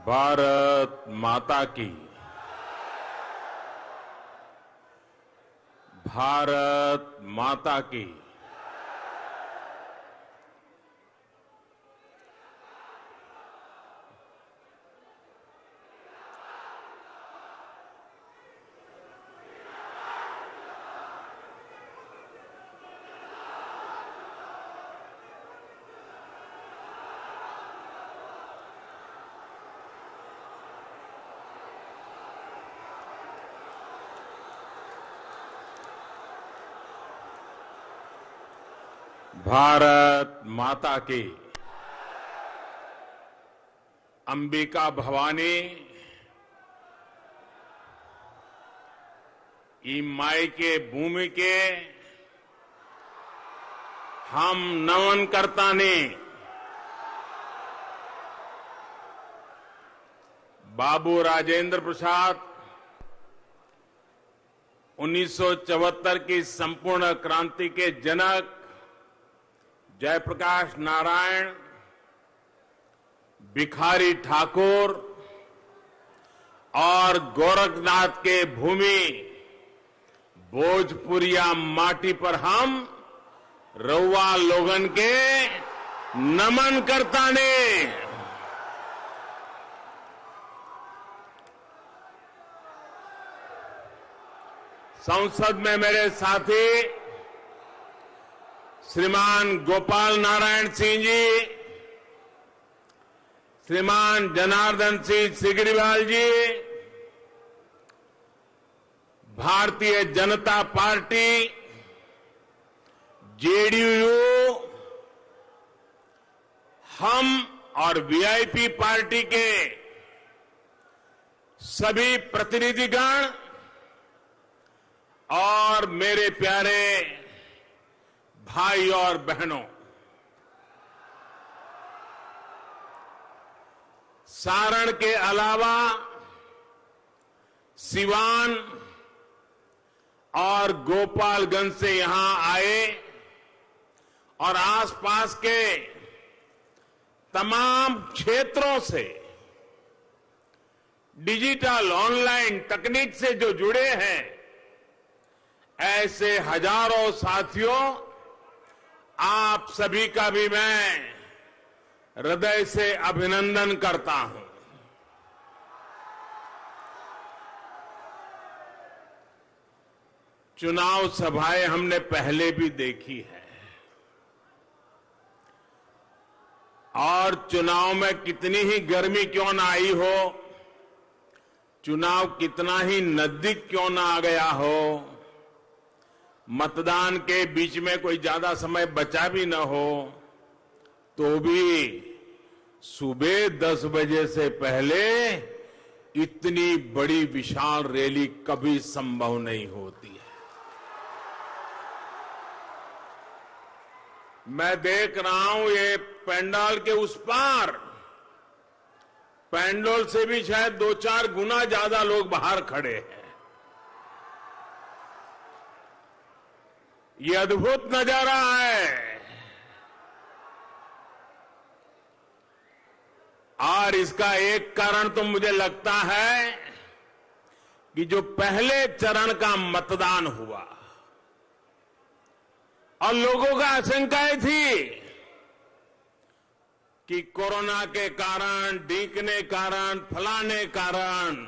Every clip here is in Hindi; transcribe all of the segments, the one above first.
भारत माता की। भारत माता की। भारत माता की। अंबिका भवानी ई माई के भूमि के हम नमन करता ने बाबू राजेंद्र प्रसाद 1974 की संपूर्ण क्रांति के जनक जयप्रकाश नारायण, भिखारी ठाकुर और गोरखनाथ के भूमि भोजपुरिया माटी पर हम रउआ लोगन के नमन करता ने। संसद में मेरे साथी श्रीमान गोपाल नारायण सिंह जी, श्रीमान जनार्दन सिंह सिगरीवाल जी, भारतीय जनता पार्टी जेडीयू, हम और वीआईपी पार्टी के सभी प्रतिनिधिगण और मेरे प्यारे भाई और बहनों, सारण के अलावा सिवान और गोपालगंज से यहां आए और आसपास के तमाम क्षेत्रों से डिजिटल ऑनलाइन तकनीक से जो जुड़े हैं, ऐसे हजारों साथियों, आप सभी का भी मैं हृदय से अभिनंदन करता हूं। चुनाव सभाएं हमने पहले भी देखी है और चुनाव में कितनी ही गर्मी क्यों ना आई हो, चुनाव कितना ही नजदीक क्यों ना आ गया हो, मतदान के बीच में कोई ज्यादा समय बचा भी न हो, तो भी सुबह 10 बजे से पहले इतनी बड़ी विशाल रैली कभी संभव नहीं होती है। मैं देख रहा हूं ये पंडाल के उस पार, पंडाल से भी शायद 2-4 गुना ज्यादा लोग बाहर खड़े हैं। ये अद्भुत नजारा है और इसका एक कारण तो मुझे लगता है कि जो पहले चरण का मतदान हुआ और लोगों का आशंकाएं थी कि कोरोना के कारण, डीकने कारण, फलाने कारण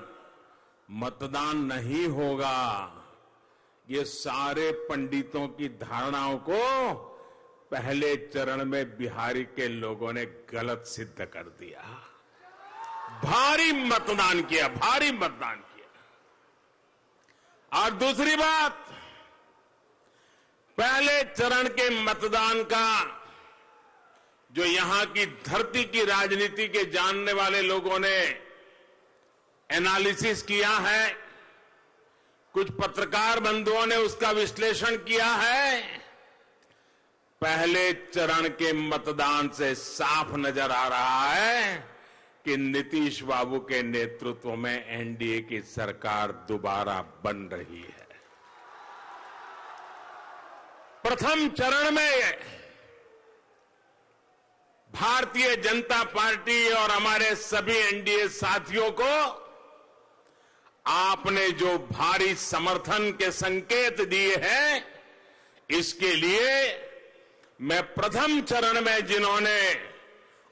मतदान नहीं होगा, ये सारे पंडितों की धारणाओं को पहले चरण में बिहारी के लोगों ने गलत सिद्ध कर दिया। भारी मतदान किया, भारी मतदान किया। और दूसरी बात, पहले चरण के मतदान का जो यहां की धरती की राजनीति के जानने वाले लोगों ने एनालिसिस किया है, कुछ पत्रकार बंधुओं ने उसका विश्लेषण किया है, पहले चरण के मतदान से साफ नजर आ रहा है कि नीतीश बाबू के नेतृत्व में एनडीए की सरकार दोबारा बन रही है। प्रथम चरण में भारतीय जनता पार्टी और हमारे सभी एनडीए साथियों को आपने जो भारी समर्थन के संकेत दिए हैं, इसके लिए मैं प्रथम चरण में जिन्होंने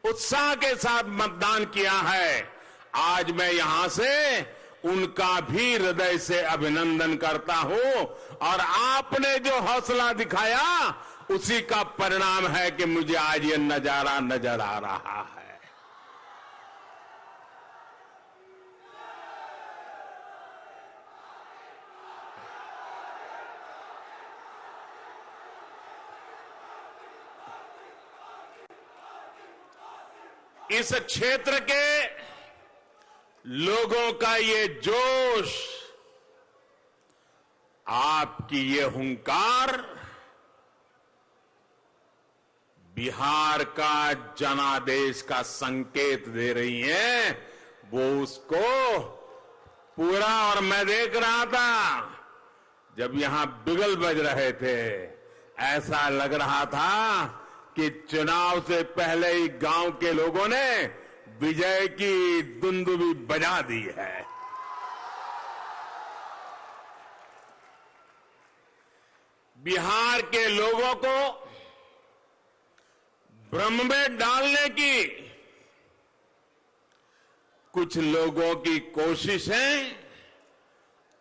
उत्साह के साथ मतदान किया है, आज मैं यहां से उनका भी हृदय से अभिनंदन करता हूं। और आपने जो हौसला दिखाया, उसी का परिणाम है कि मुझे आज ये नजारा नजर आ रहा है। इस क्षेत्र के लोगों का ये जोश, आपकी ये हुंकार बिहार का जनादेश का संकेत दे रही है। वो उसको पूरा, और मैं देख रहा था जब यहां बिगल बज रहे थे, ऐसा लग रहा था कि चुनाव से पहले ही गांव के लोगों ने विजय की दुंदुभी बजा दी है। बिहार के लोगों को भ्रम में डालने की कुछ लोगों की कोशिशें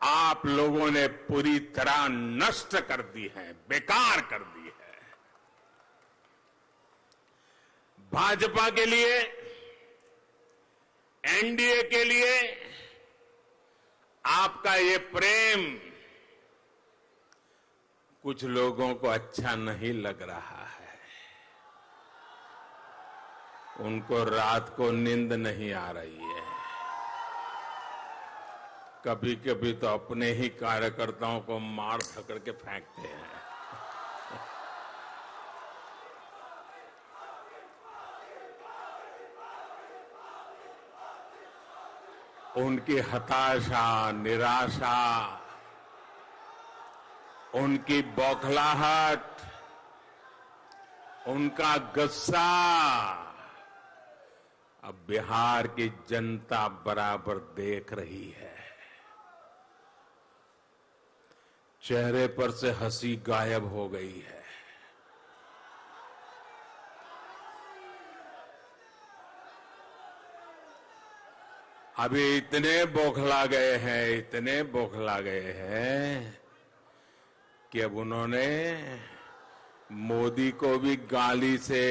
आप लोगों ने पूरी तरह नष्ट कर दी है, बेकार कर दी है। भाजपा के लिए, एनडीए के लिए आपका ये प्रेम कुछ लोगों को अच्छा नहीं लग रहा है। उनको रात को नींद नहीं आ रही है। कभी कभी तो अपने ही कार्यकर्ताओं को मार पकड़ के फेंकते हैं। उनकी हताशा, निराशा, उनकी बौखलाहट, उनका गुस्सा अब बिहार की जनता बराबर देख रही है। चेहरे पर से हंसी गायब हो गई है। अभी इतने बौखला गए हैं, इतने बौखला गए हैं कि अब उन्होंने मोदी को भी गाली से,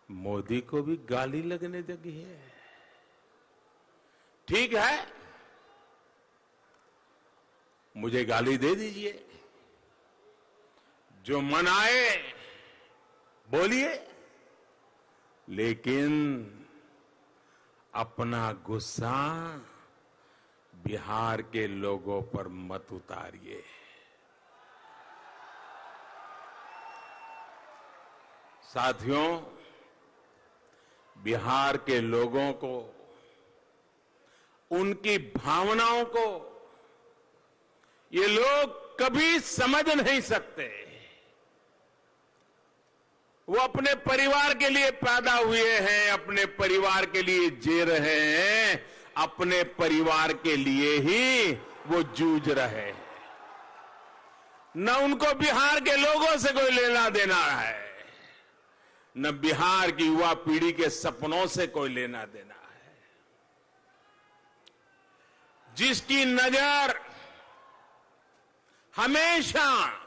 मोदी को भी गाली लगने लगी है। ठीक है, मुझे गाली दे दीजिए, जो मन आए बोलिए, लेकिन अपना गुस्सा बिहार के लोगों पर मत उतारिए। साथियों, बिहार के लोगों को, उनकी भावनाओं को ये लोग कभी समझ नहीं सकते। वो अपने परिवार के लिए पैदा हुए हैं, अपने परिवार के लिए जी रहे हैं, अपने परिवार के लिए ही वो जूझ रहे हैं। न उनको बिहार के लोगों से कोई लेना देना है, न बिहार की युवा पीढ़ी के सपनों से कोई लेना देना है। जिसकी नजर हमेशा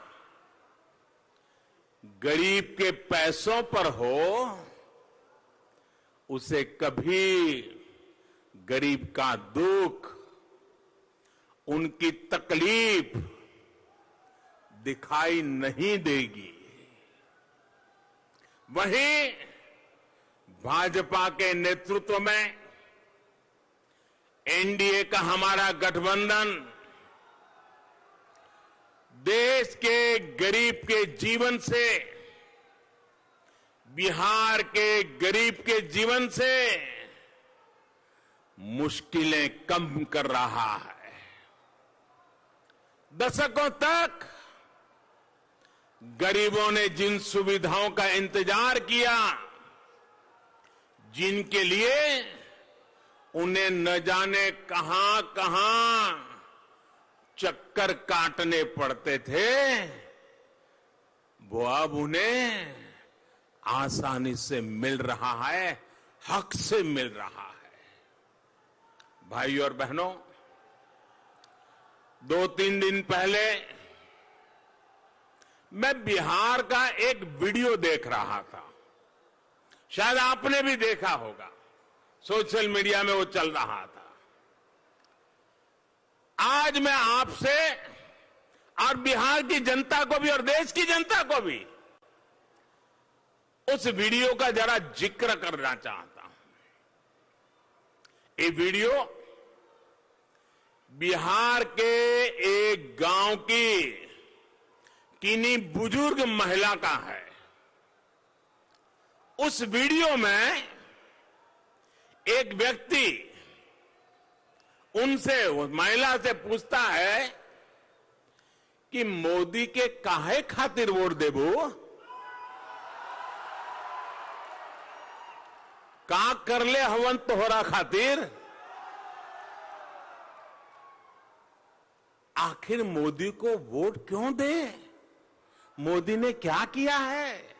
गरीब के पैसों पर हो, उसे कभी गरीब का दुख, उनकी तकलीफ दिखाई नहीं देगी। वहीं भाजपा के नेतृत्व में एनडीए का हमारा गठबंधन देश के गरीब के जीवन से, बिहार के गरीब के जीवन से मुश्किलें कम कर रहा है। दशकों तक गरीबों ने जिन सुविधाओं का इंतजार किया, जिनके लिए उन्हें न जाने कहां कहां चक्कर काटने पड़ते थे, वो अब उन्हें आसानी से मिल रहा है, हक से मिल रहा है। भाई और बहनों, 2-3 दिन पहले मैं बिहार का एक वीडियो देख रहा था। शायद आपने भी देखा होगा, सोशल मीडिया में वो चल रहा था। आज मैं आपसे और बिहार की जनता को भी और देश की जनता को भी उस वीडियो का जरा जिक्र करना चाहता हूं। ये वीडियो बिहार के एक गांव की किन्हीं बुजुर्ग महिला का है। उस वीडियो में एक व्यक्ति उस महिला से पूछता है कि मोदी के काहे खातिर वोट देबो, का करले हवन तोहरा खातिर। आखिर मोदी को वोट क्यों दे, मोदी ने क्या किया है।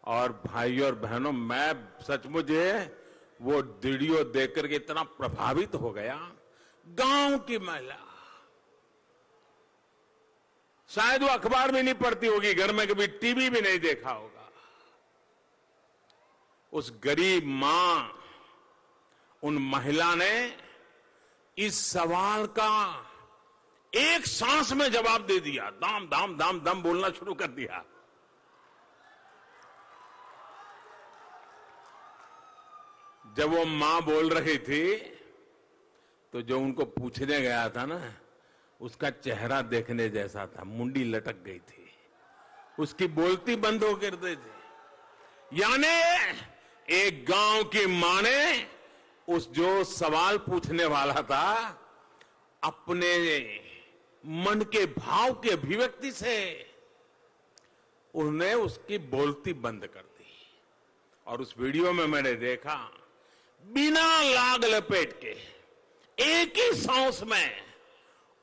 और भाई और बहनों, मैं सचमुच वो वीडियो देखकर के इतना प्रभावित हो गया। गांव की महिला, शायद वो अखबार में नहीं पढ़ती होगी, घर में कभी टीवी भी नहीं देखा होगा। उस गरीब मां, उन महिला ने इस सवाल का एक सांस में जवाब दे दिया। दाम दाम दाम दाम बोलना शुरू कर दिया। जब वो मां बोल रही थी तो जो उनको पूछने गया था ना, उसका चेहरा देखने जैसा था, मुंडी लटक गई थी, उसकी बोलती बंद हो कर दी थी। यानी एक गांव की मां ने उस जो सवाल पूछने वाला था, अपने मन के भाव की अभिव्यक्ति से उन्हें उसकी बोलती बंद कर दी। और उस वीडियो में मैंने देखा, बिना लाग लपेट के एक ही सांस में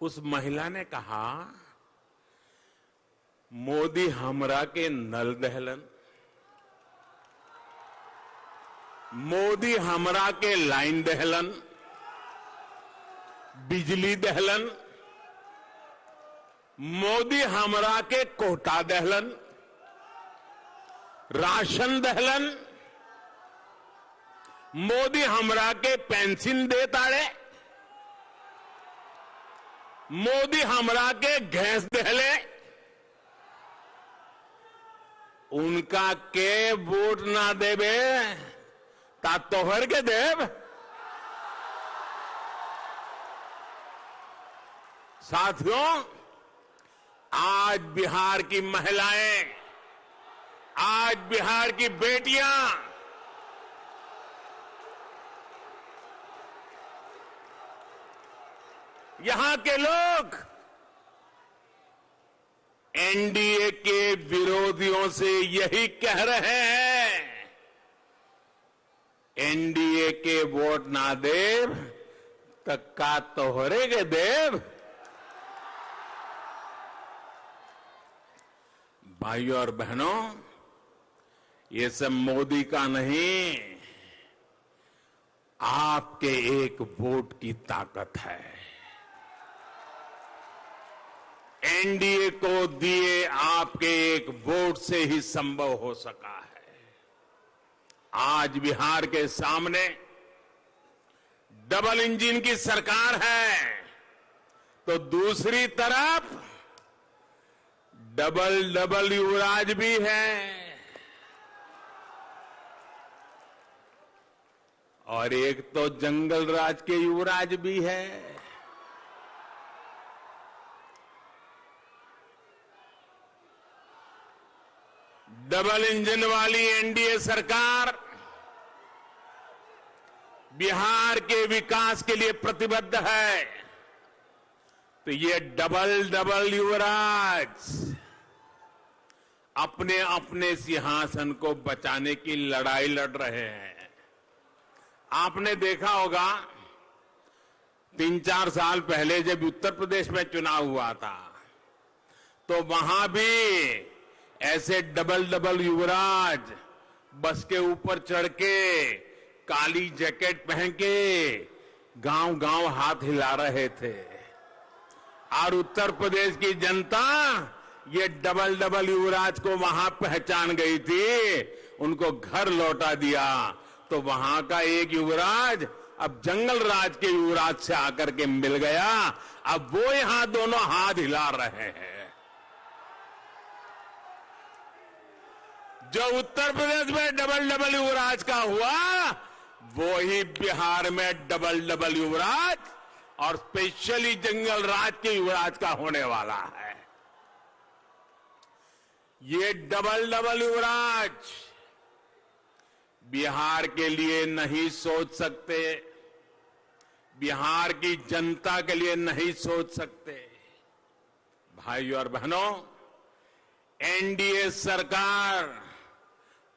उस महिला ने कहा, मोदी हमरा के नल दहलन, मोदी हमरा के लाइन दहलन, बिजली दहलन, मोदी हमरा के कोटा दहलन, राशन दहलन, मोदी हमरा के पेंशन दे ताड़े, मोदी हमरा के गैस दहले, उनका के वोट ना देवे ता तोहर के देव। साथियों, आज बिहार की महिलाएं, आज बिहार की बेटियां यहां के लोग एनडीए के विरोधियों से यही कह रहे हैं, एनडीए के वोट ना देव तक्का तोहरे के देव। भाइयों और बहनों, ये सब मोदी का नहीं, आपके एक वोट की ताकत है। एनडीए को दिए आपके एक वोट से ही संभव हो सका है। आज बिहार के सामने डबल इंजन की सरकार है, तो दूसरी तरफ डबल युवराज भी है, और एक तो जंगल राज के युवराज भी है। डबल इंजन वाली एनडीए सरकार बिहार के विकास के लिए प्रतिबद्ध है, तो ये डबल युवराज अपने अपने सिंहासन को बचाने की लड़ाई लड़ रहे हैं। आपने देखा होगा 3-4 साल पहले जब उत्तर प्रदेश में चुनाव हुआ था तो वहां भी ऐसे डबल युवराज बस के ऊपर चढ़ के काली जैकेट पहन के गांव गांव हाथ हिला रहे थे और उत्तर प्रदेश की जनता ये डबल युवराज को वहां पहचान गई थी, उनको घर लौटा दिया। तो वहां का एक युवराज अब जंगल राज के युवराज से आकर के मिल गया, अब वो यहां दोनों हाथ हिला रहे हैं। जो उत्तर प्रदेश में डबल युवराज का हुआ वो ही बिहार में डबल युवराज और स्पेशली जंगल राज के युवराज का होने वाला है। ये डबल युवराज बिहार के लिए नहीं सोच सकते, बिहार की जनता के लिए नहीं सोच सकते। भाइयों और बहनों, एनडीए सरकार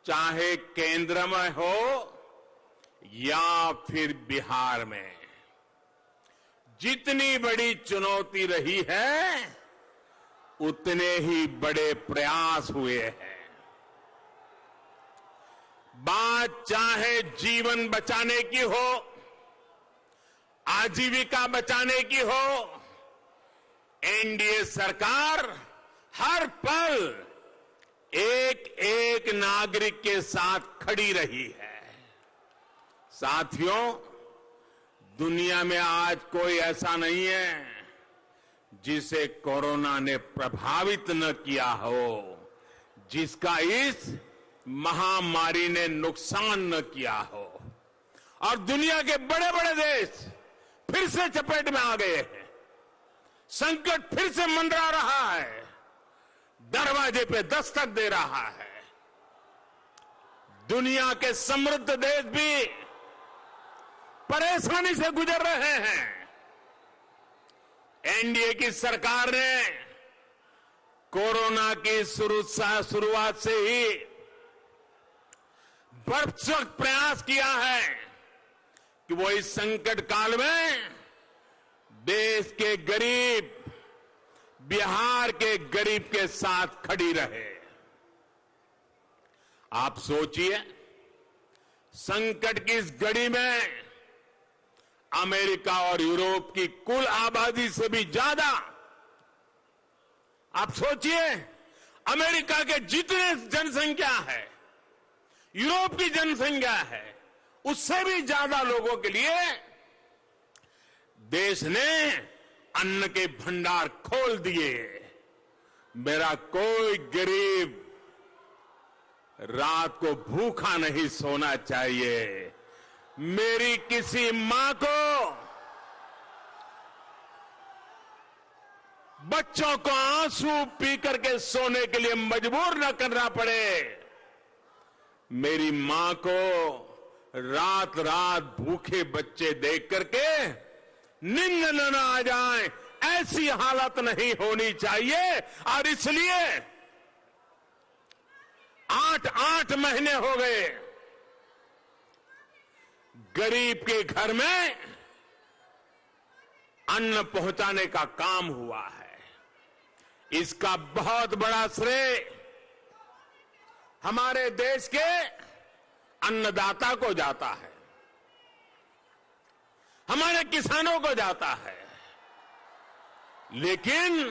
चाहे केंद्र में हो या फिर बिहार में, जितनी बड़ी चुनौती रही है उतने ही बड़े प्रयास हुए हैं। बात चाहे जीवन बचाने की हो, आजीविका बचाने की हो, एनडीए सरकार हर पल एक एक नागरिक के साथ खड़ी रही है। साथियों, दुनिया में आज कोई ऐसा नहीं है जिसे कोरोना ने प्रभावित न किया हो, जिसका इस महामारी ने नुकसान न किया हो। और दुनिया के बड़े बड़े देश फिर से चपेट में आ गए हैं, संकट फिर से मंडरा रहा है, दरवाजे पे दस्तक दे रहा है। दुनिया के समृद्ध देश भी परेशानी से गुजर रहे हैं। एनडीए की सरकार ने कोरोना की शुरुआत से ही भरसक प्रयास किया है कि वो इस संकट काल में देश के गरीब, बिहार के गरीब के साथ खड़ी रहे। आप सोचिए, संकट की इस घड़ी में अमेरिका और यूरोप की कुल आबादी से भी ज्यादा, आप सोचिए, अमेरिका के जितने जनसंख्या है, यूरोप की जनसंख्या है, उससे भी ज्यादा लोगों के लिए देश ने अन्न के भंडार खोल दिए। मेरा कोई गरीब रात को भूखा नहीं सोना चाहिए। मेरी किसी मां को बच्चों को आंसू पी करके सोने के लिए मजबूर न करना पड़े। मेरी मां को रात रात भूखे बच्चे देख करके नींद न आ जाए, ऐसी हालत नहीं होनी चाहिए। और इसलिए 8 महीने हो गए गरीब के घर में अन्न पहुंचाने का काम हुआ है। इसका बहुत बड़ा श्रेय हमारे देश के अन्नदाता को जाता है, हमारे किसानों को जाता है। लेकिन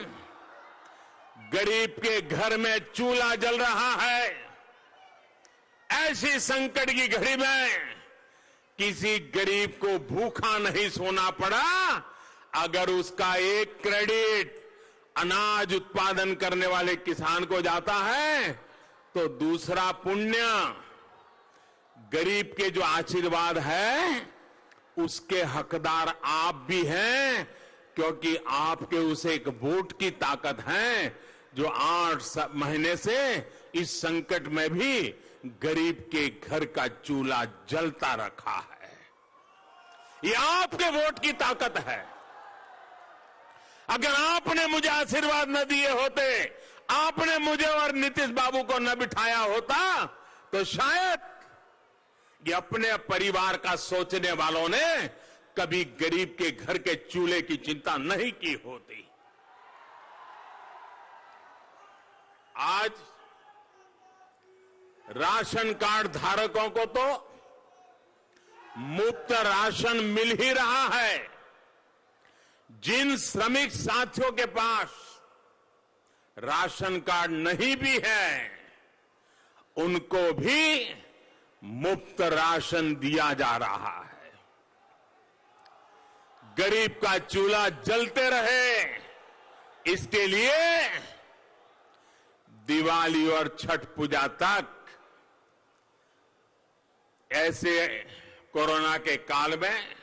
गरीब के घर में चूल्हा जल रहा है, ऐसी संकट की घड़ी में किसी गरीब को भूखा नहीं सोना पड़ा अगर उसका एक क्रेडिट अनाज उत्पादन करने वाले किसान को जाता है, तो दूसरा पुण्य गरीब के जो आशीर्वाद है उसके हकदार आप भी हैं, क्योंकि आपके उस एक वोट की ताकत है जो 8 महीने से इस संकट में भी गरीब के घर का चूल्हा जलता रखा है। ये आपके वोट की ताकत है। अगर आपने मुझे आशीर्वाद न दिए होते, आपने मुझे और नीतीश बाबू को न बिठाया होता तो शायद ये अपने परिवार का सोचने वालों ने कभी गरीब के घर के चूल्हे की चिंता नहीं की होती। आज राशन कार्ड धारकों को तो मुफ्त राशन मिल ही रहा है। जिन श्रमिक साथियों के पास राशन कार्ड नहीं भी है, उनको भी मुफ्त राशन दिया जा रहा है। गरीब का चूल्हा जलते रहे, इसके लिए दिवाली और छठ पूजा तक ऐसे कोरोना के काल में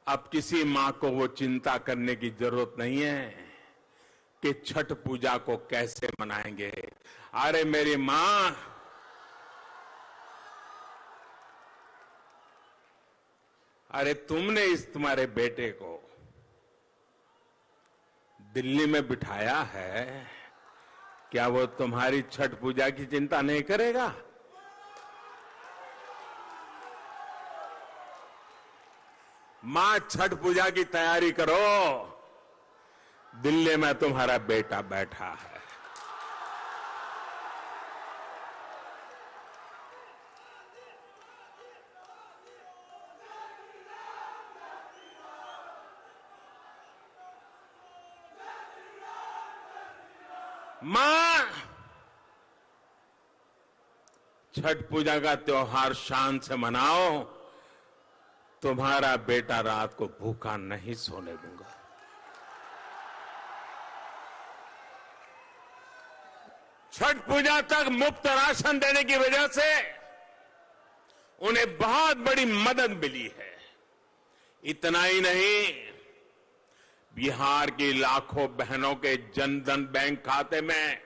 अब किसी मां को वो चिंता करने की जरूरत नहीं है कि छठ पूजा को कैसे मनाएंगे। अरे मेरी मां, अरे तुमने इस तुम्हारे बेटे को दिल्ली में बिठाया है, क्या वो तुम्हारी छठ पूजा की चिंता नहीं करेगा? मां, छठ पूजा की तैयारी करो, दिल्ली में तुम्हारा बेटा बैठा है। मां, छठ पूजा का त्योहार शान से मनाओ, तुम्हारा बेटा रात को भूखा नहीं सोने दूंगा। छठ पूजा तक मुफ्त राशन देने की वजह से उन्हें बहुत बड़ी मदद मिली है। इतना ही नहीं, बिहार की लाखों बहनों के जनधन बैंक खाते में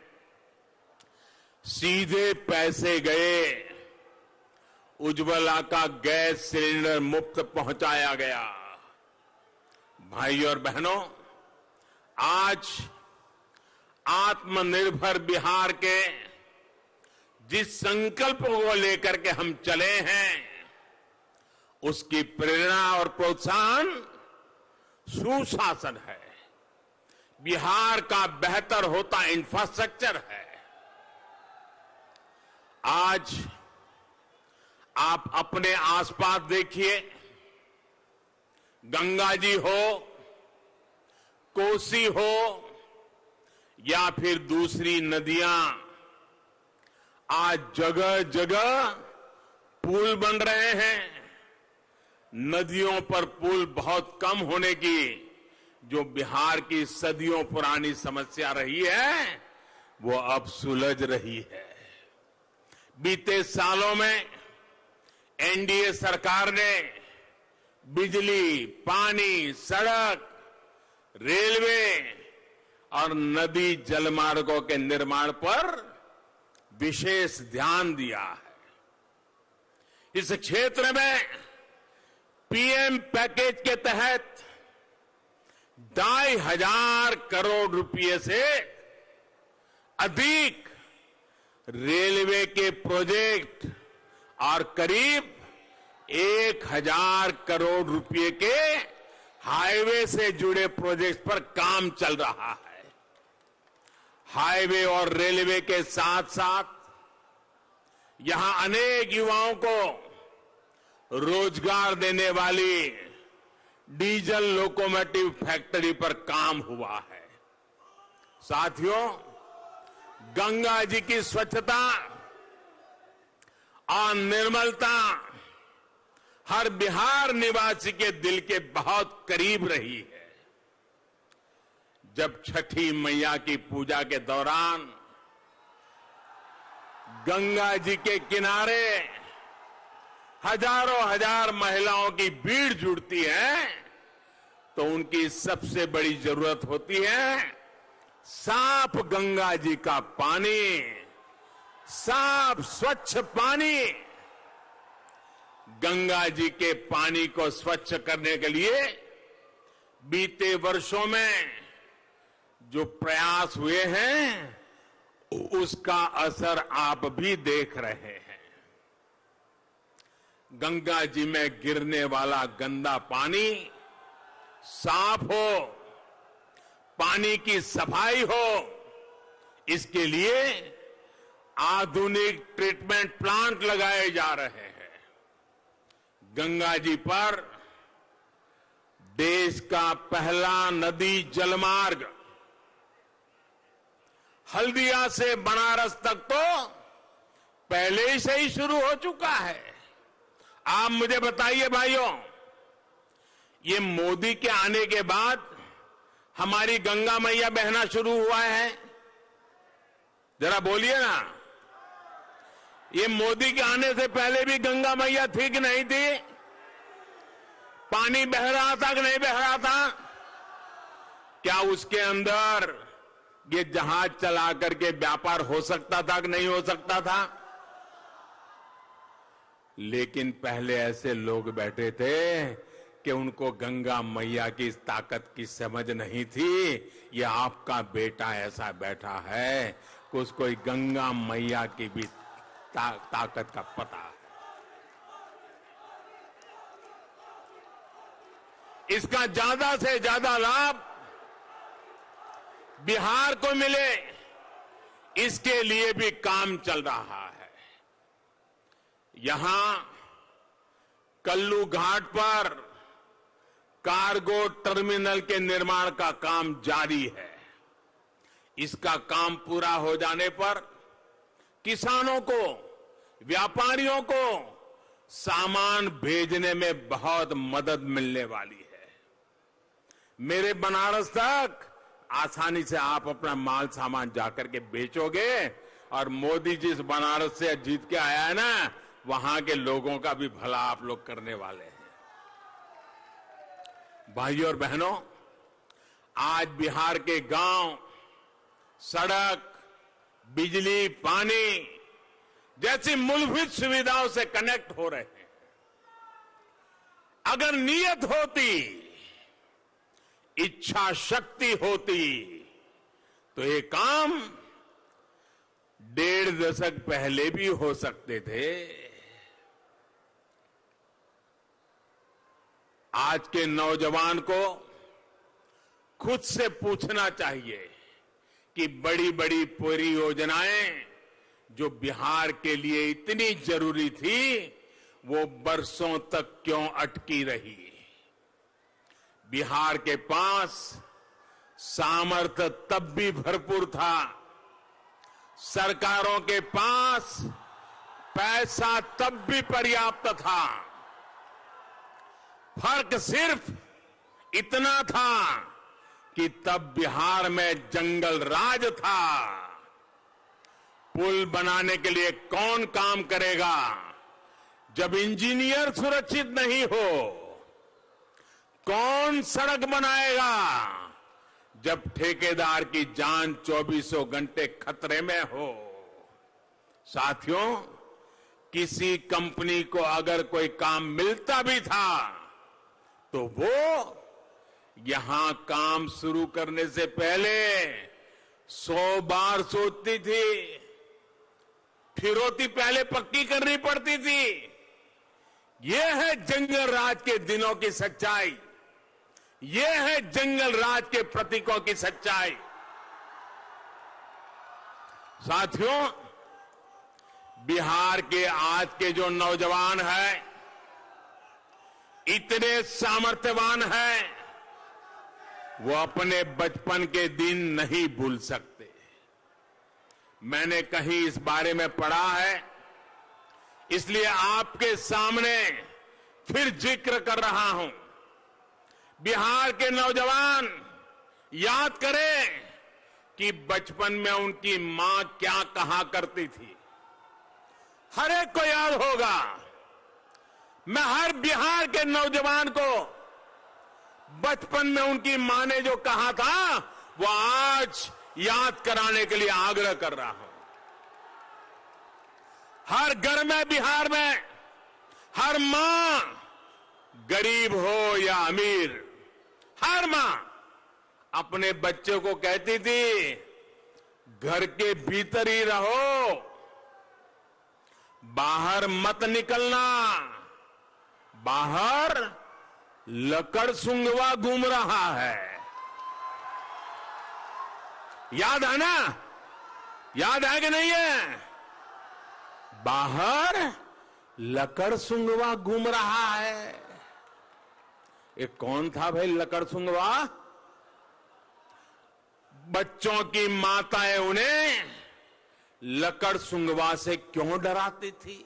सीधे पैसे गए, उज्ज्वला का गैस सिलेंडर मुफ्त पहुंचाया गया। भाई और बहनों, आज आत्मनिर्भर बिहार के जिस संकल्प को लेकर के हम चले हैं, उसकी प्रेरणा और प्रोत्साहन सुशासन है, बिहार का बेहतर होता इंफ्रास्ट्रक्चर है। आज आप अपने आसपास देखिए, गंगा जी हो, कोसी हो या फिर दूसरी नदियां, आज जगह जगह पुल बन रहे हैं। नदियों पर पुल बहुत कम होने की जो बिहार की सदियों पुरानी समस्या रही है, वो अब सुलझ रही है। बीते सालों में एनडीए सरकार ने बिजली, पानी, सड़क, रेलवे और नदी जलमार्गों के निर्माण पर विशेष ध्यान दिया है। इस क्षेत्र में पीएम पैकेज के तहत 2,500 करोड़ रुपए से अधिक रेलवे के प्रोजेक्ट और करीब 1,000 करोड़ रुपए के हाईवे से जुड़े प्रोजेक्ट पर काम चल रहा है। हाईवे और रेलवे के साथ साथ यहां अनेक युवाओं को रोजगार देने वाली डीजल लोकोमोटिव फैक्ट्री पर काम हुआ है। साथियों, गंगा जी की स्वच्छता और निर्मलता हर बिहार निवासी के दिल के बहुत करीब रही है। जब छठी मैया की पूजा के दौरान गंगा जी के किनारे हजारों हजार महिलाओं की भीड़ जुड़ती है, तो उनकी सबसे बड़ी जरूरत होती है साफ गंगा जी का पानी, साफ स्वच्छ पानी। गंगा जी के पानी को स्वच्छ करने के लिए बीते वर्षों में जो प्रयास हुए हैं उसका असर आप भी देख रहे हैं। गंगा जी में गिरने वाला गंदा पानी साफ हो, पानी की सफाई हो, इसके लिए आधुनिक ट्रीटमेंट प्लांट लगाए जा रहे हैं। गंगा जी पर देश का पहला नदी जलमार्ग हल्दिया से बनारस तक तो पहले ही से ही शुरू हो चुका है। आप मुझे बताइए भाइयों, ये मोदी के आने के बाद हमारी गंगा मैया बहना शुरू हुआ है? जरा बोलिए ना। ये मोदी के आने से पहले भी गंगा मैया थी कि नहीं थी? पानी बह रहा था कि नहीं बह रहा था? क्या उसके अंदर ये जहाज चला करके व्यापार हो सकता था कि नहीं हो सकता था? लेकिन पहले ऐसे लोग बैठे थे कि उनको गंगा मैया की इस ताकत की समझ नहीं थी। ये आपका बेटा ऐसा बैठा है कि उसको गंगा मैया की भी ताकत का पता है। इसका ज्यादा से ज्यादा लाभ बिहार को मिले, इसके लिए भी काम चल रहा है। यहां कल्लू घाट पर कार्गो टर्मिनल के निर्माण का काम जारी है। इसका काम पूरा हो जाने पर किसानों को, व्यापारियों को सामान भेजने में बहुत मदद मिलने वाली है। मेरे बनारस तक आसानी से आप अपना माल सामान जाकर के बेचोगे और मोदी जी इस बनारस से जीत के आया है ना, वहां के लोगों का भी भला आप लोग करने वाले हैं। भाइयों और बहनों, आज बिहार के गांव सड़क, बिजली, पानी जैसी मूलभूत सुविधाओं से कनेक्ट हो रहे हैं। अगर नीयत होती, इच्छा शक्ति होती तो ये काम 1.5 दशक पहले भी हो सकते थे। आज के नौजवान को खुद से पूछना चाहिए कि बड़ी बड़ी परियोजनाएं जो बिहार के लिए इतनी जरूरी थी, वो बरसों तक क्यों अटकी रही? बिहार के पास सामर्थ्य तब भी भरपूर था, सरकारों के पास पैसा तब भी पर्याप्त था। फर्क सिर्फ इतना था कि तब बिहार में जंगल राज था। पुल बनाने के लिए कौन काम करेगा जब इंजीनियर सुरक्षित नहीं हो? कौन सड़क बनाएगा जब ठेकेदार की जान 24 घंटे खतरे में हो? साथियों, किसी कंपनी को अगर कोई काम मिलता भी था तो वो यहां काम शुरू करने से पहले 100 बार सोचती थी, फिरौती पहले पक्की करनी पड़ती थी। यह है जंगल राज के दिनों की सच्चाई, यह है जंगल राज के प्रतीकों की सच्चाई। साथियों, बिहार के आज के जो नौजवान हैं, इतने सामर्थ्यवान हैं, वो अपने बचपन के दिन नहीं भूल सकते। मैंने कहीं इस बारे में पढ़ा है, इसलिए आपके सामने फिर जिक्र कर रहा हूं। बिहार के नौजवान याद करें कि बचपन में उनकी मां क्या कहा करती थी। हर एक को याद होगा। मैं हर बिहार के नौजवान को बचपन में उनकी मां ने जो कहा था, वो आज याद कराने के लिए आग्रह कर रहा हूं। हर घर में बिहार में हर मां, गरीब हो या अमीर, हर मां अपने बच्चों को कहती थी, घर के भीतर ही रहो, बाहर मत निकलना, बाहर लकड़ सुंगवा घूम रहा है। याद है ना? याद है कि नहीं है? बाहर लकड़ सुंगवा घूम रहा है। ये कौन था भाई लकड़ सुंगवा? बच्चों की माताएं उन्हें लकड़ सुंगवा से क्यों डराती थी?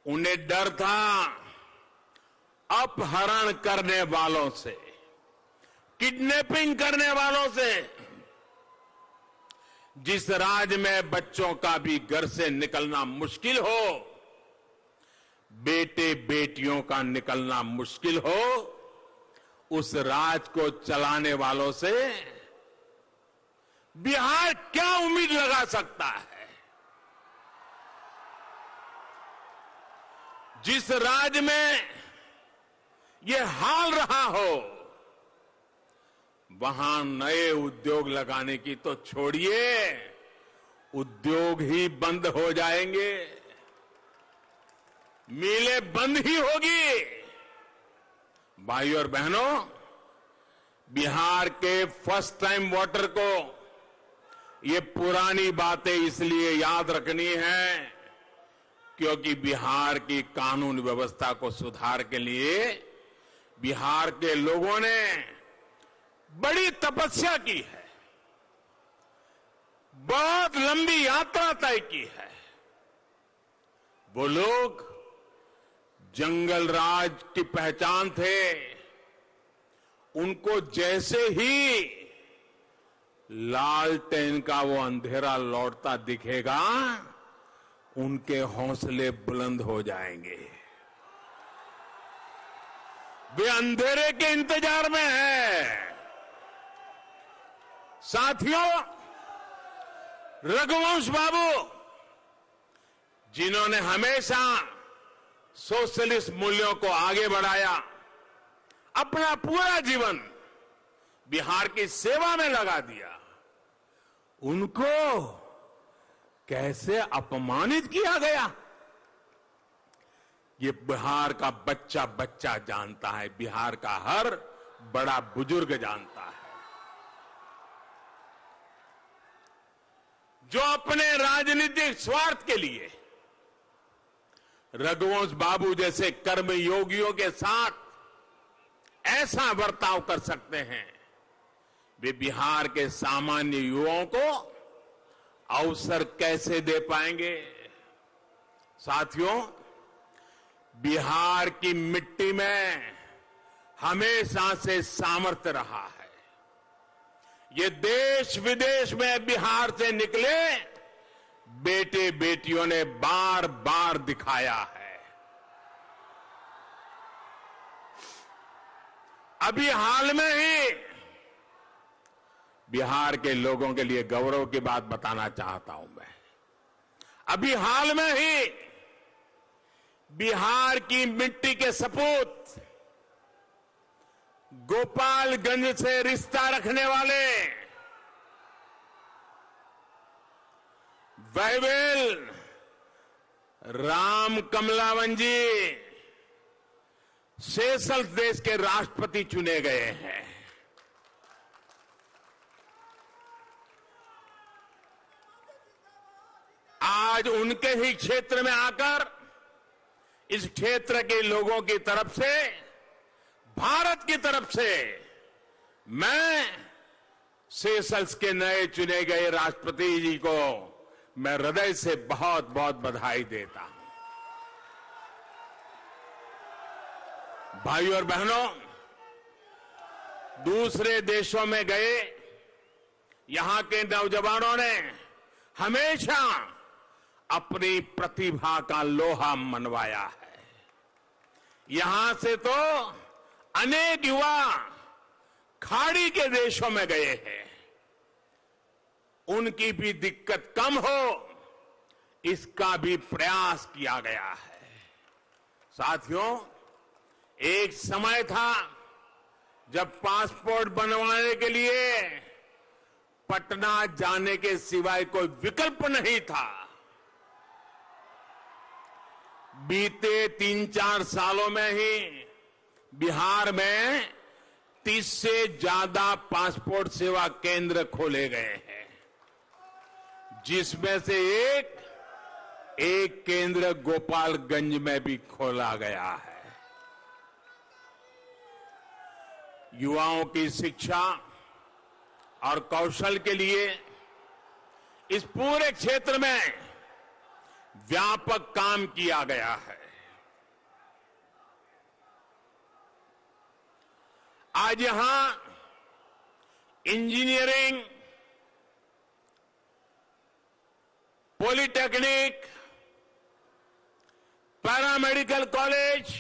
उन्हें डर था अपहरण करने वालों से, किडनैपिंग करने वालों से। जिस राज्य में बच्चों का भी घर से निकलना मुश्किल हो, बेटे बेटियों का निकलना मुश्किल हो, उस राज को चलाने वालों से बिहार क्या उम्मीद लगा सकता है? जिस राज्य में ये हाल रहा हो, वहां नए उद्योग लगाने की तो छोड़िए, उद्योग ही बंद हो जाएंगे, मिलें बंद ही होगी। भाइयों और बहनों, बिहार के फर्स्ट टाइम वोटर को ये पुरानी बातें इसलिए याद रखनी है क्योंकि बिहार की कानून व्यवस्था को सुधार के लिए बिहार के लोगों ने बड़ी तपस्या की है, बहुत लंबी यात्रा तय की है। वो लोग जंगल राज की पहचान थे, उनको जैसे ही लालटेन का वो अंधेरा लौटता दिखेगा, उनके हौसले बुलंद हो जाएंगे। वे अंधेरे के इंतजार में हैं। साथियों, रघुवंश बाबू, जिन्होंने हमेशा सोशलिस्ट मूल्यों को आगे बढ़ाया, अपना पूरा जीवन बिहार की सेवा में लगा दिया, उनको कैसे अपमानित किया गया? ये बिहार का बच्चा बच्चा जानता है, बिहार का हर बड़ा बुजुर्ग जानता है। जो अपने राजनीतिक स्वार्थ के लिए रघुवंश बाबू जैसे कर्मयोगियों के साथ ऐसा बर्ताव कर सकते हैं, वे बिहार के सामान्य युवाओं को अवसर कैसे दे पाएंगे? साथियों, बिहार की मिट्टी में हमेशा से सामर्थ्य रहा है। ये देश विदेश में बिहार से निकले बेटे बेटियों ने बार बार दिखाया है। अभी हाल में ही बिहार के लोगों के लिए गौरव की बात बताना चाहता हूं मैं। अभी हाल में ही बिहार की मिट्टी के सपूत, गोपालगंज से रिश्ता रखने वाले वैवेल राम कमलावन जी सेशल्स देश के राष्ट्रपति चुने गए हैं। आज उनके ही क्षेत्र में आकर इस क्षेत्र के लोगों की तरफ से, भारत की तरफ से मैं सेशल्स के नए चुने गए राष्ट्रपति जी को मैं हृदय से बहुत बहुत बधाई देता हूं। भाइयों और बहनों, दूसरे देशों में गए यहां के नौजवानों ने हमेशा अपनी प्रतिभा का लोहा मनवाया है। यहां से तो अनेक युवा खाड़ी के देशों में गए हैं। उनकी भी दिक्कत कम हो, इसका भी प्रयास किया गया है। साथियों, एक समय था जब पासपोर्ट बनवाने के लिए पटना जाने के सिवाय कोई विकल्प नहीं था, बीते 3-4 सालों में ही बिहार में 30 से ज्यादा पासपोर्ट सेवा केंद्र खोले गए हैं, जिसमें से एक केंद्र गोपालगंज में भी खोला गया है। युवाओं की शिक्षा और कौशल के लिए इस पूरे क्षेत्र में व्यापक काम किया गया है। आज यहां इंजीनियरिंग, पॉलिटेक्निक, पैरामेडिकल कॉलेज,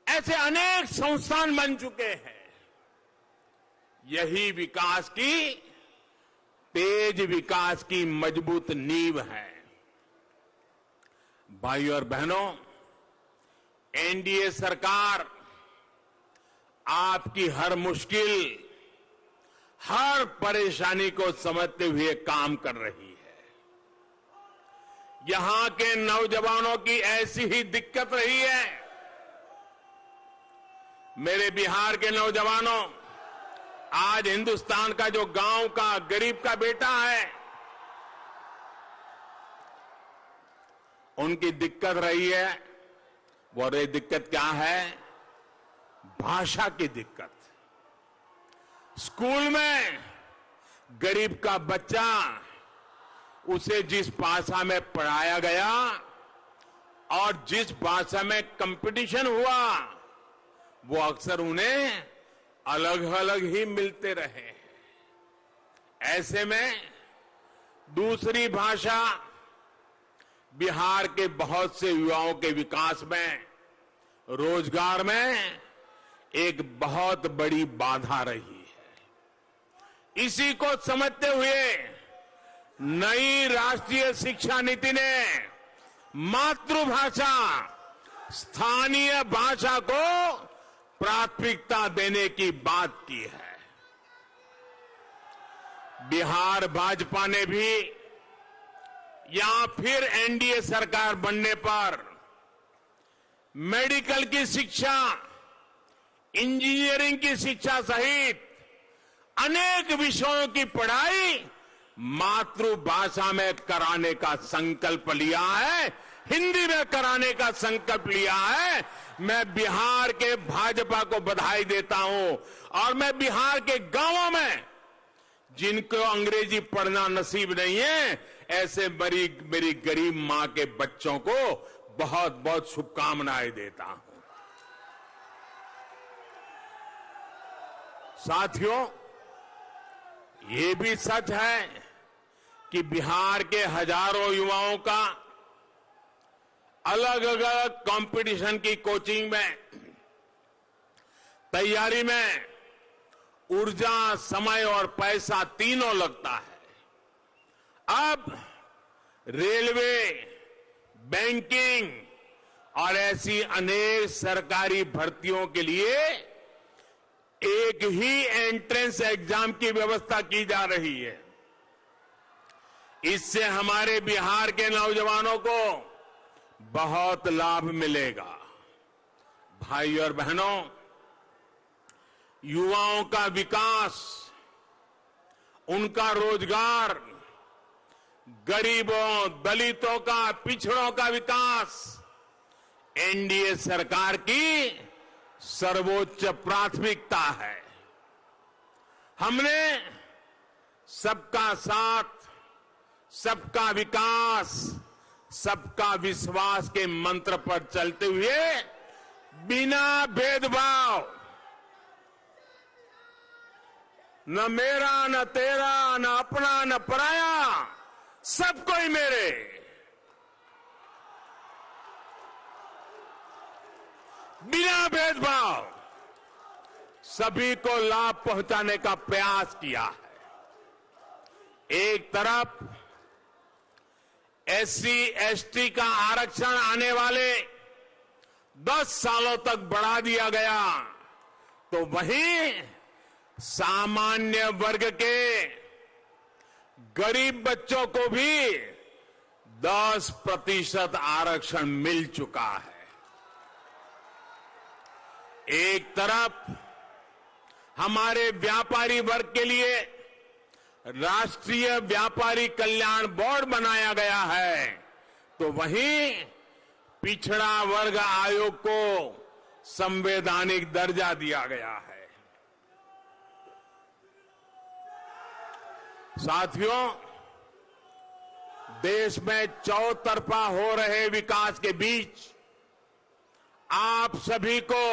ऐसे अनेक संस्थान बन चुके हैं। यही विकास की, तेज विकास की मजबूत नींव है। भाइयों और बहनों, एनडीए सरकार आपकी हर मुश्किल, हर परेशानी को समझते हुए काम कर रही है। यहां के नौजवानों की ऐसी ही दिक्कत रही है। मेरे बिहार के नौजवानों, आज हिंदुस्तान का जो गांव का गरीब का बेटा है, उनकी दिक्कत रही है। वो रही दिक्कत क्या है? भाषा की दिक्कत। स्कूल में गरीब का बच्चा, उसे जिस भाषा में पढ़ाया गया और जिस भाषा में कंपटीशन हुआ, वो अक्सर उन्हें अलग अलग ही मिलते रहे। ऐसे में दूसरी भाषा बिहार के बहुत से युवाओं के विकास में, रोजगार में एक बहुत बड़ी बाधा रही है। इसी को समझते हुए नई राष्ट्रीय शिक्षा नीति ने मातृभाषा, स्थानीय भाषा को प्राथमिकता देने की बात की है। बिहार भाजपा ने भी या फिर एनडीए सरकार बनने पर मेडिकल की शिक्षा, इंजीनियरिंग की शिक्षा सहित अनेक विषयों की पढ़ाई मातृभाषा में कराने का संकल्प लिया है, हिंदी में कराने का संकल्प लिया है। मैं बिहार के भाजपा को बधाई देता हूं और मैं बिहार के गांवों में जिनको अंग्रेजी पढ़ना नसीब नहीं है, ऐसे मेरी गरीब मां के बच्चों को बहुत बहुत शुभकामनाएं देता हूं। साथियों, ये भी सच है कि बिहार के हजारों युवाओं का अलग अलग कंपटीशन की कोचिंग में, तैयारी में ऊर्जा, समय और पैसा तीनों लगता है। अब रेलवे, बैंकिंग और ऐसी अनेक सरकारी भर्तियों के लिए एक ही एंट्रेंस एग्जाम की व्यवस्था की जा रही है। इससे हमारे बिहार के नौजवानों को बहुत लाभ मिलेगा। भाइयों और बहनों, युवाओं का विकास, उनका रोजगार, गरीबों, दलितों का, पिछड़ों का विकास एनडीए सरकार की सर्वोच्च प्राथमिकता है। हमने सबका साथ, सबका विकास, सबका विश्वास के मंत्र पर चलते हुए बिना भेदभाव, न मेरा न तेरा, न अपना न पराया, सबको ही मेरे, बिना भेदभाव सभी को लाभ पहुंचाने का प्रयास किया है। एक तरफ एससी एसटी का आरक्षण आने वाले 10 सालों तक बढ़ा दिया गया, तो वहीं सामान्य वर्ग के गरीब बच्चों को भी 10% आरक्षण मिल चुका है। एक तरफ हमारे व्यापारी वर्ग के लिए राष्ट्रीय व्यापारी कल्याण बोर्ड बनाया गया है, तो वहीं पिछड़ा वर्ग आयोग को संवैधानिक दर्जा दिया गया है। साथियों, देश में चौतरफा हो रहे विकास के बीच आप सभी को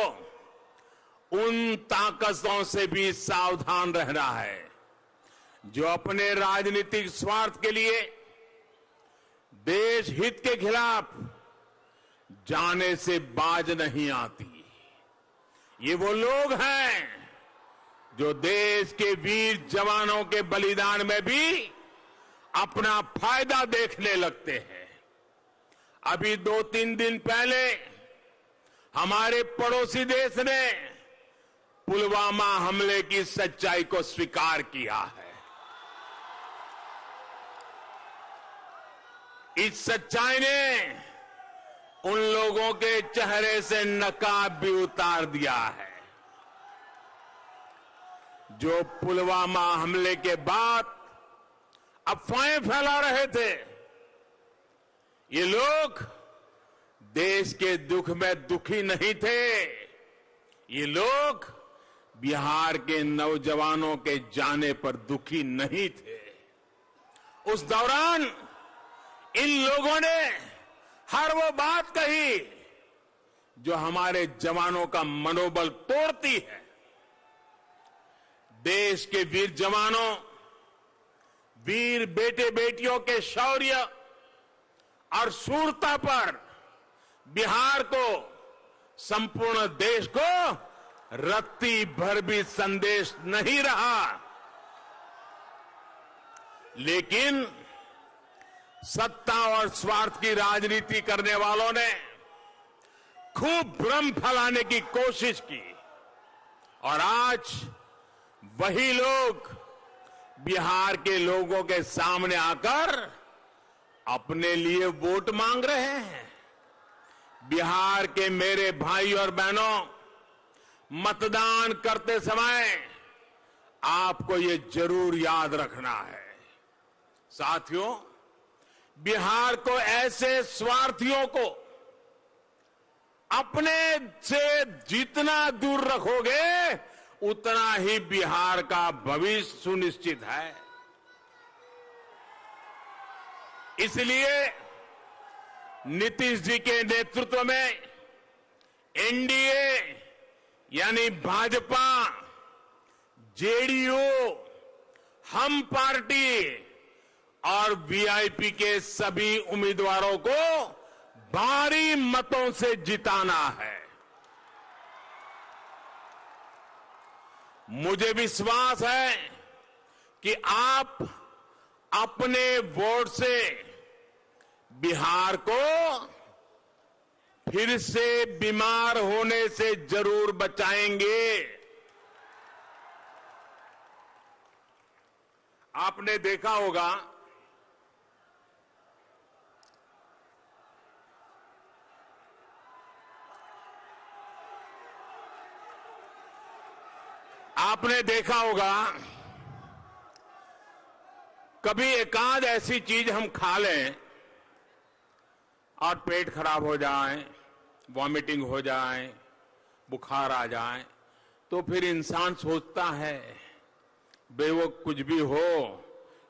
उन ताकतों से भी सावधान रहना है जो अपने राजनीतिक स्वार्थ के लिए देश हित के खिलाफ जाने से बाज नहीं आती। ये वो लोग हैं जो देश के वीर जवानों के बलिदान में भी अपना फायदा देखने लगते हैं। अभी 2-3 दिन पहले हमारे पड़ोसी देश ने पुलवामा हमले की सच्चाई को स्वीकार किया है। इस सच्चाई ने उन लोगों के चेहरे से नकाब भी उतार दिया है जो पुलवामा हमले के बाद अफवाहें फैला रहे थे। ये लोग देश के दुख में दुखी नहीं थे, ये लोग बिहार के नौजवानों के जाने पर दुखी नहीं थे। उस दौरान इन लोगों ने हर वो बात कही जो हमारे जवानों का मनोबल तोड़ती है। देश के वीर जवानों, वीर बेटे बेटियों के शौर्य और शूरता पर बिहार को, संपूर्ण देश को रत्ती भर भी संदेश नहीं रहा। लेकिन सत्ता और स्वार्थ की राजनीति करने वालों ने खूब भ्रम फैलाने की कोशिश की और आज वही लोग बिहार के लोगों के सामने आकर अपने लिए वोट मांग रहे हैं। बिहार के मेरे भाई और बहनों, मतदान करते समय आपको ये जरूर याद रखना है। साथियों, बिहार को ऐसे स्वार्थियों को अपने से जितना दूर रखोगे उतना ही बिहार का भविष्य सुनिश्चित है। इसलिए नीतीश जी के नेतृत्व में एनडीए यानी भाजपा, जेडीयू, हम पार्टी और वीआईपी के सभी उम्मीदवारों को भारी मतों से जिताना है। मुझे विश्वास है कि आप अपने वोट से बिहार को फिर से बीमार होने से जरूर बचाएंगे। आपने देखा होगा कभी एकाध ऐसी चीज हम खा लें और पेट खराब हो जाए, वॉमिटिंग हो जाए, बुखार आ जाए, तो फिर इंसान सोचता है बे वो कुछ भी हो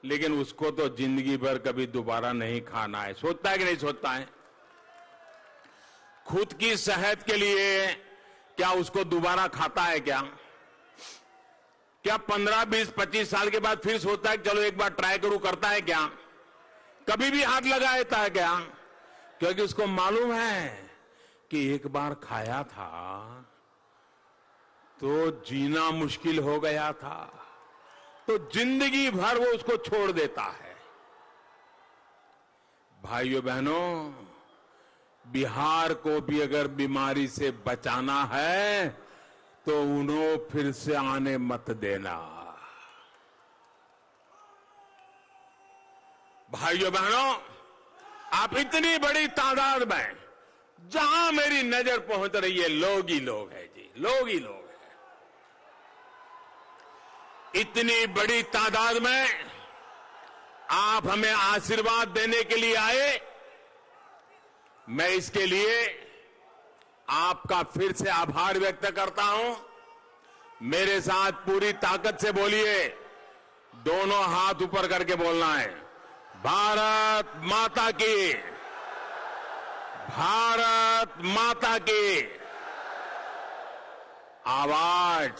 लेकिन उसको तो जिंदगी भर कभी दोबारा नहीं खाना है। सोचता है कि नहीं सोचता है? खुद की सेहत के लिए क्या उसको दोबारा खाता है क्या? क्या 15, 20, 25 साल के बाद फिर सोचता है कि चलो एक बार ट्राई करूं, करता है क्या? कभी भी हाथ लगा देता है क्या? क्योंकि उसको मालूम है कि एक बार खाया था तो जीना मुश्किल हो गया था, तो जिंदगी भर वो उसको छोड़ देता है। भाइयों बहनों, बिहार को भी अगर बीमारी से बचाना है तो उन्हें फिर से आने मत देना। भाइयों बहनों, आप इतनी बड़ी तादाद में, जहां मेरी नजर पहुंच रही है, लोग ही लोग हैं जी, लोग ही लोग हैं। इतनी बड़ी तादाद में आप हमें आशीर्वाद देने के लिए आए, मैं इसके लिए आपका फिर से आभार व्यक्त करता हूं। मेरे साथ पूरी ताकत से बोलिए, दोनों हाथ ऊपर करके बोलना है, भारत माता की, भारत माता की। आवाज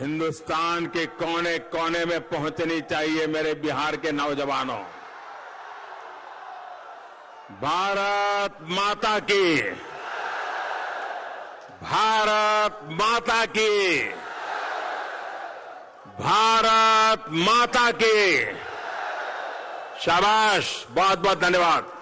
हिंदुस्तान के कोने कोने में पहुंचनी चाहिए। मेरे बिहार के नौजवानों, भारत माता की, भारत माता की, भारत माता की। शाबाश, बहुत बहुत धन्यवाद।